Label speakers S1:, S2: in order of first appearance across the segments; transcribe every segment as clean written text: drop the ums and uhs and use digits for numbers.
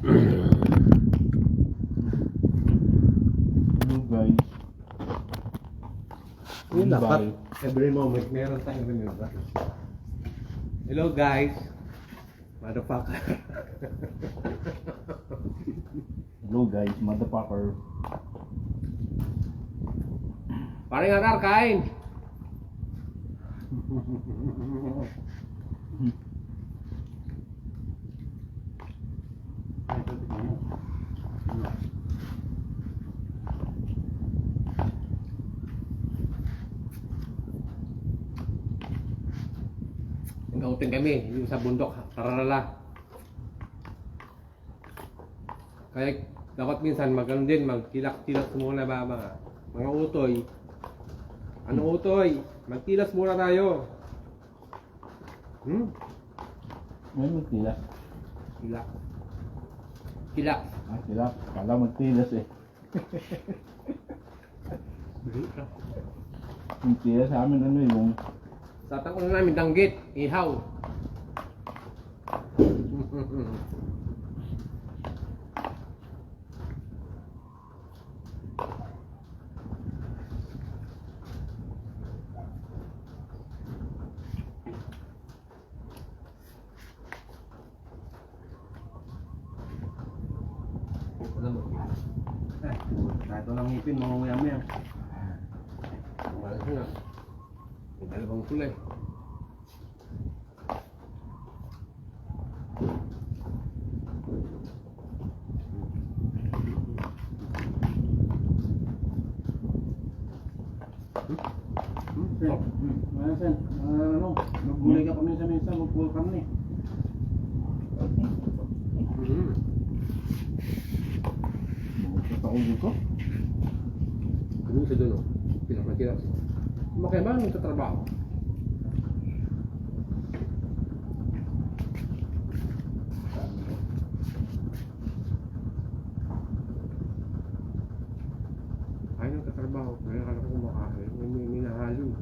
S1: Hello guys.
S2: Yun dapat every moment meron tayong remember. Hello guys. Motherfucker.
S1: Hello guys, motherfucker.
S2: Paring Akar, kain. Nag-outing kami, yung sa bundok, Tararala. Kaya dapat minsan magano din, magtilak-tilak muna ba mga utoy. Ano utoy? Magtilas muna tayo.
S1: May magtilas.
S2: Tilak. Tilak.
S1: Ah, sila. Kala magtilas eh. Yung tilas sa amin ano yung...
S2: Sa takot na namin danggit, ihaw. Alam mo, kahit walang ngipin, mamamaya-maya. Malas nga. May dalawang kulay.
S3: Sen, ano, maggulay ka paminsan-minsan, magpul kami.
S1: Sa ulo ko?
S2: Ano sa doon, oh? Pinapagkilap. Makaya ba nung sa trabaho? Ay, nung katrabaho. Kaya kala ko kumakain. May minahalo.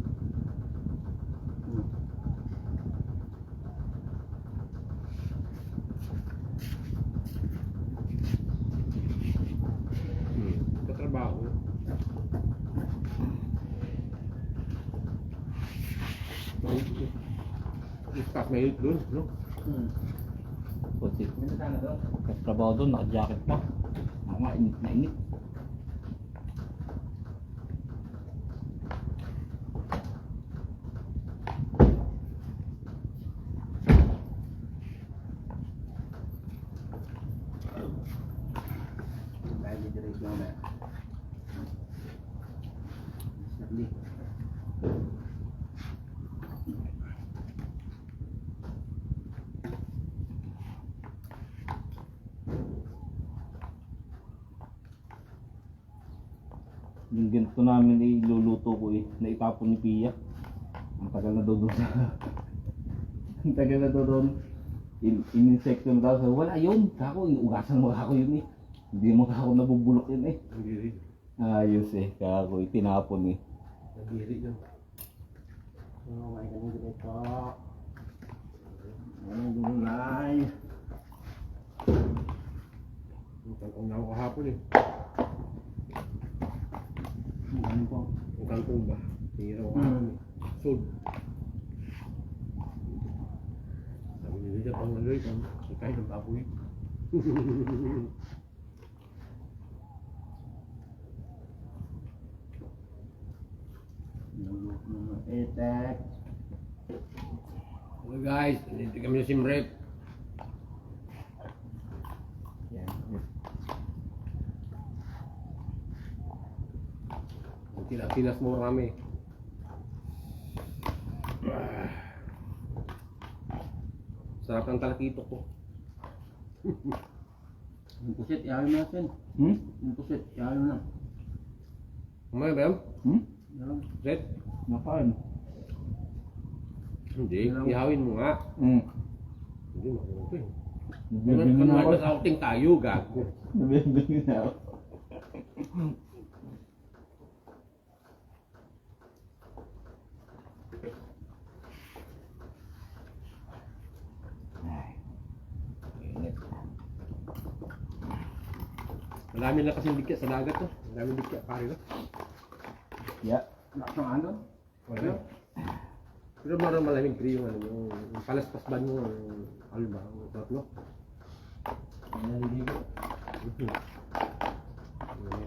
S2: Katrabaho. Istak may hit doon, no?
S1: Puti. Trabaho doon, naka-jacket pa. Mga init na init.
S3: Lagi direct lang na. Sadli.
S1: Yung ganito namin iluluto ko eh, naitapon ni Pia. Ang tagal na doon sa... Ang tagal na doon. In-insection na daw. Wala yun. Kako, inugasan mo ako yun eh. Hindi mo ako nabubulok yun eh.
S2: Nabiri.
S1: Ayos eh. Kako, itinapon eh.
S2: Nabiri yun.
S3: Oh, may ganun direct po. Ano gulay?
S2: Ang na ako kahapon eh.
S3: Ano po?
S2: Ang kangkong ba? Hira ko kahapon eh. Sud. Sabi ni Lisa, pang ano rin, kahit ng baboy.
S3: Etek.
S2: Hello guys, nandito kami sa Simrep.
S1: Yan.
S2: Tilas mo kami. Sarap ng talakito ko.
S3: Yung pusit, iayos natin. Yung pusit, iayos na.
S2: Umay ba yun?
S3: Yan.
S2: Red?
S1: Nakain.
S2: Hindi, ihawin mo nga. Hindi, makulong ko eh.
S1: Nabibingin na ako.
S2: Outing tayo, gago.
S1: Nabibingin na ako. Ay. Init.
S2: Marami na kasing dikya sa dagat to. Marami dikya pare no.
S1: Yeah.
S3: Lakas ng ano?
S2: Wala. Pero marang malamig pre yung ano yung palaspas ba mo yung ano ba? No?
S3: Naliligo.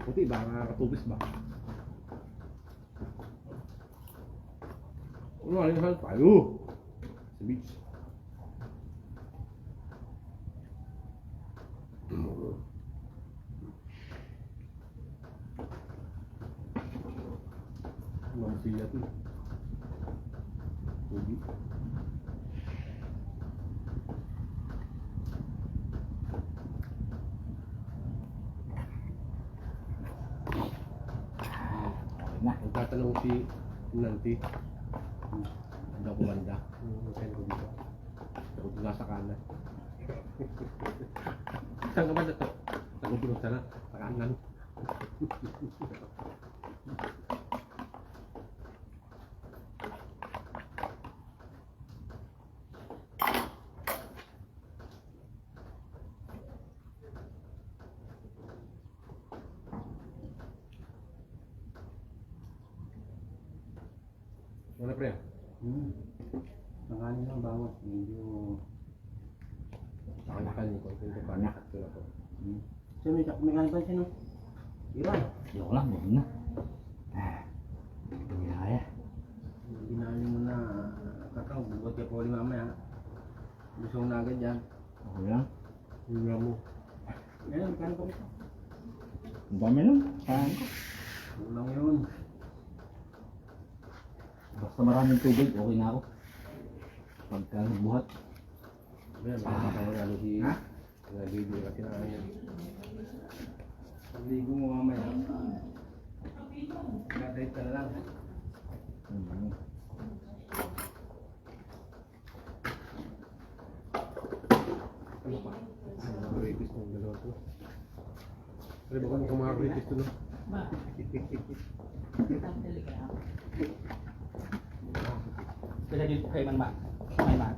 S2: Puti ba? Katubis ba? Ano alin hal tayo? Sa beach. Mamsiya tu. Pugi.
S1: Na.
S2: Nagtatanong si Nanti. Hindi ako banda. Kaya ko dito. Ako nasa kanan. Saan ka ba na to? Ako tulog sana. Sa kanan. Ano pre?
S3: Nakanin lang bawat. Medyo...
S2: Nakakan ko. Ito pa na. Ito na po.
S3: Siya may kanin pa siya no? Iran.
S1: Ayoko lang, huwag na. Hindi na kaya.
S3: Ginalin mo na kakao. Bugot ka po ulit mamaya. Gusto mo na agad yan.
S1: Okay lang.
S2: Yung nga mo.
S3: Ngayon, kanin pa ito.
S1: Ang dami lang. Saan ko?
S3: Kulang yun.
S1: Basta maraming tubig, okay na ako. Pagka nagbuhat.
S2: Ayan, makakatawa ano si...
S3: Ha?
S2: Nag-video kasi na ano.
S3: Pagligo mo mamaya. Nag-dive ka na lang.
S2: Ano pa? Mga rapist ng dalawa to. Ano ba kung mga rapist to no?
S4: Bila dito kay man ba? May man.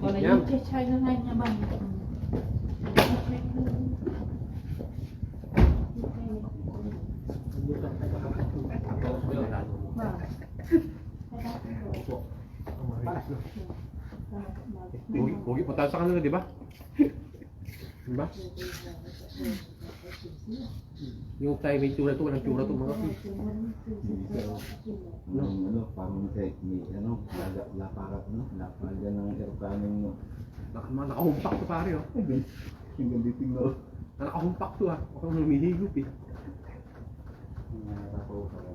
S5: Còn là
S2: Nhâm.
S5: những chơi chơi nó nhanh nha bạn.
S2: Pogi pa tayo sa kanila, di ba? Di ba? Yung tayo may tsura to, walang tsura to mga fish.
S1: Ano, parang may laparat, no? Lapagan ng aeroplano mo.
S2: Nakahumpak to pare, oh.
S1: Yung ganditing no.
S2: Nakahumpak to, ah. Huwag kang humihigop, eh.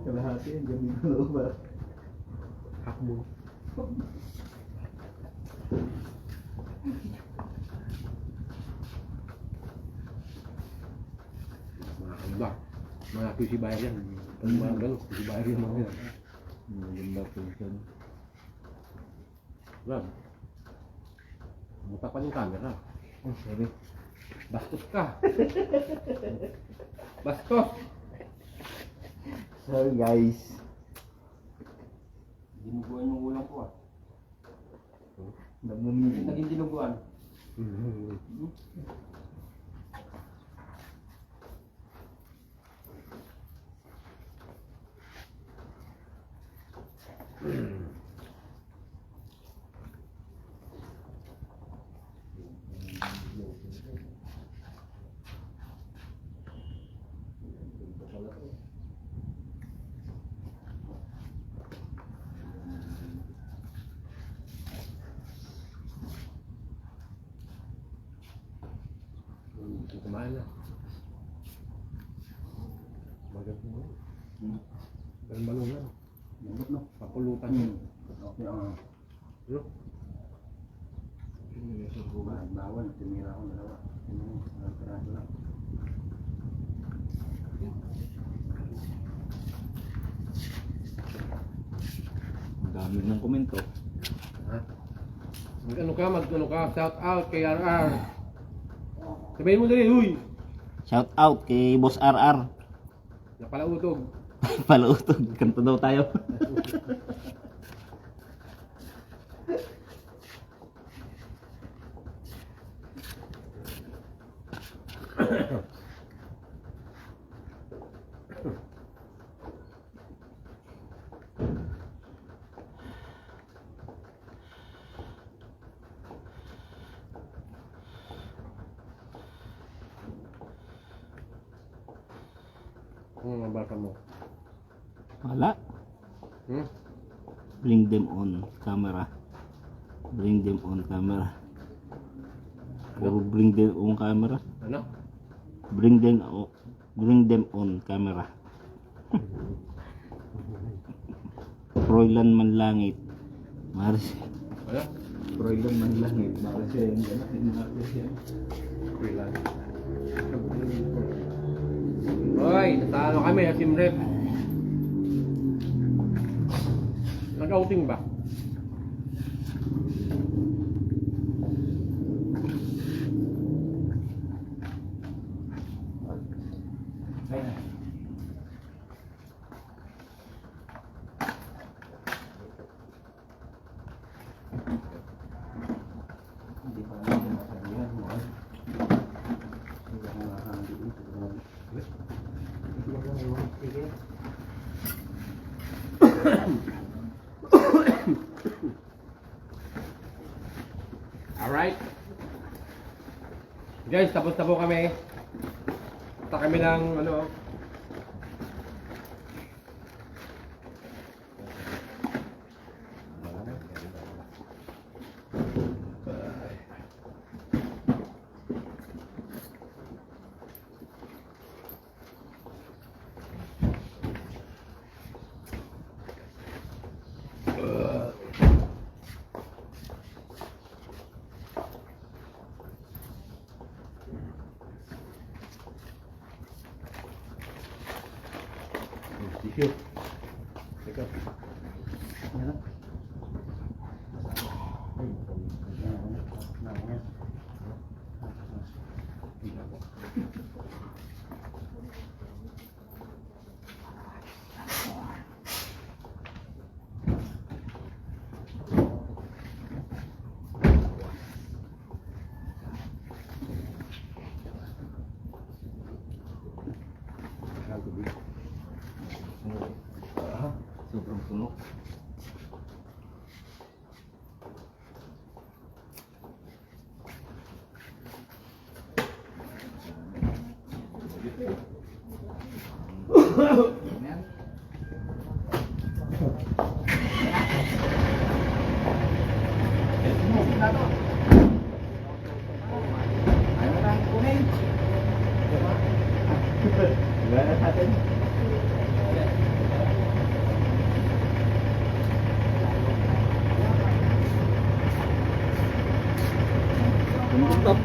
S1: Kalahati yung ganditing no ba?
S2: Hakbo. Mga ano ba? Mga PC buyer yan. Pag mga gano'n, PC buyer yan mga yan.
S1: Maganda po siya.
S2: Rob, buta pa yung camera.
S1: Oh, sorry.
S2: Bastos ka. Bastos.
S1: Sorry guys.
S3: Dinuguan yung ulam ko ah.
S1: Namumili.
S3: Naging dinuguan.
S2: Kumain na. Maganda mo. Balon na.
S3: Lambot no?
S2: Papulutan yun.
S3: Okay,
S2: Ano?
S3: Bawal, tumira ako dalawa. Sarado lang.
S1: Ang dami ng komento.
S2: Ha? Mag-ano ka, shout out kay RR. Sabihin mo dali, huy!
S1: Shout out kay Boss RR.
S2: Napalautog.
S1: Palautog, kanto daw tayo.
S2: Ang bata mo.
S1: Wala.
S2: Hmm?
S1: Bring them on camera. Bring them on camera. Pero bring them on camera.
S2: Ano?
S1: Bring them on camera. Froilan Manlangit. Maris.
S2: Ano?
S1: Froilan Manlangit. Maris yan. Maris yan.
S2: Freelan. Hoy, natalo kami sa team rep. Nag-outing ba?
S3: Hindi pa naman masabihan mo. Hindi ako nakahandi dito. Sige.
S2: Alright. Guys, tapos na po kami. Punta kami ng ano. Tissue. Teka.
S3: Yan lang. Ay, na.
S1: Sobrang sunog. Gimana natin? Tuntap.